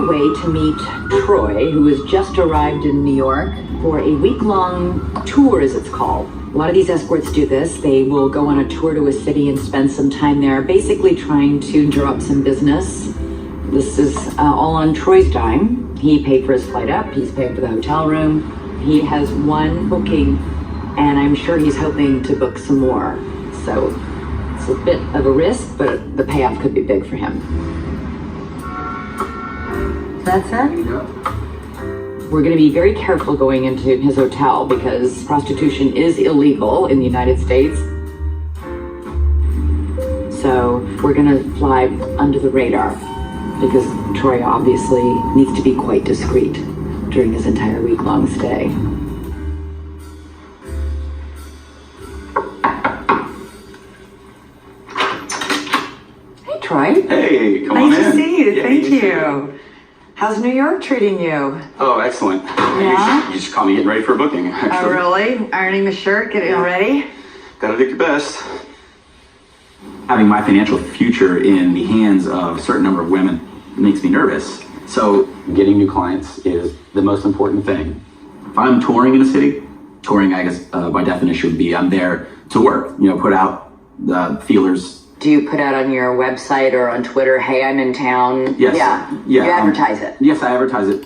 our way to meet Troy, who has just arrived in New York for a week-long tour, as it's called. A lot of these escorts do this. They will go on a tour to a city and spend some time there, basically trying to drum up some business. This is all on Troy's dime. He paid for his flight up. He's paid for the hotel room. He has one booking, and I'm sure he's hoping to book some more. So it's a bit of a risk, but the payoff could be big for him. That's it? Yeah. We're going to be very careful going into his hotel because prostitution is illegal in the United States. So we're going to fly under the radar because Troy obviously needs to be quite discreet during his entire week-long stay. Hey, Troy. Hey, come on in. Nice to see you. Yeah, Thank you you. too. How's New York treating you? Oh, excellent. Yeah? You just caught me getting ready for a booking, actually. Oh, really? Ironing the shirt, getting it ready? Gotta do your best. Having my financial future in the hands of a certain number of women makes me nervous. So getting new clients is the most important thing. If I'm touring in a city, touring, I guess, by definition would be I'm there to work, put out feelers. Do you put out on your website or on Twitter, hey, I'm in town? Yes. Yeah. Yeah. You advertise it? Yes, I advertise it.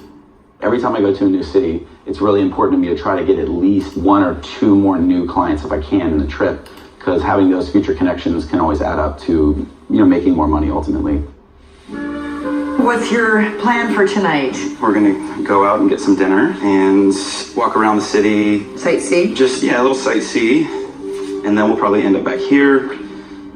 Every time I go to a new city, it's really important to me to try to get at least one or two more new clients if I can in the trip, because having those future connections can always add up to, making more money ultimately. What's your plan for tonight? We're gonna go out and get some dinner and walk around the city. Sightsee? Just, a little sightsee. And then we'll probably end up back here.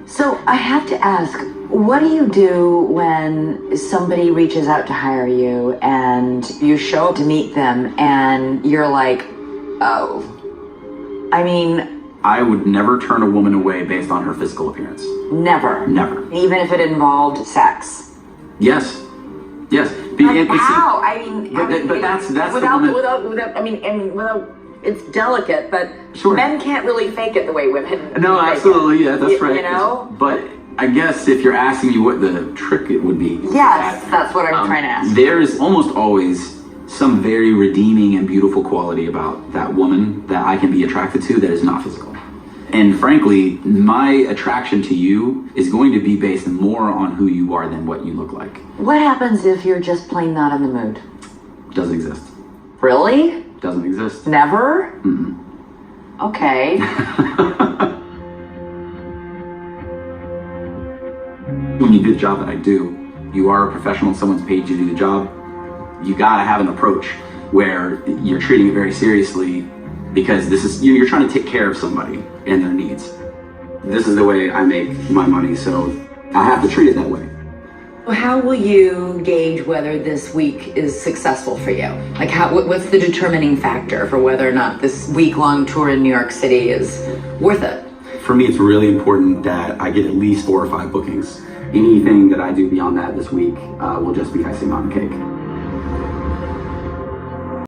So I have to ask, what do you do when somebody reaches out to hire you and you show up to meet them and you're like, oh, I would never turn a woman away based on her physical appearance. Never? Never. Even if it involved sex? Yes. Yes. How? But that's without, the woman. it's delicate, but Sure. Men can't really fake it the way women No, fake absolutely, it. yeah, that's right. But I guess if you're asking me what the trick it would be. Yes, that's what I'm trying to ask. There's almost always some very redeeming and beautiful quality about that woman that I can be attracted to that is not physical. And frankly, my attraction to you is going to be based more on who you are than what you look like. What happens if you're just plain not in the mood? Doesn't exist. Really? Doesn't exist. Never? Mm-mm. Okay. When you do the job that I do, you are a professional, someone's paid you to do the job. You gotta have an approach where you're treating it very seriously because this is, you're trying to take care of somebody and their needs. This is the way I make my money, so I have to treat it that way. How will you gauge whether this week is successful for you? Like, what's the determining factor for whether or not this week-long tour in New York City is worth it? For me, it's really important that I get at least 4 or 5 bookings. Anything that I do beyond that this week will just be icing on the cake.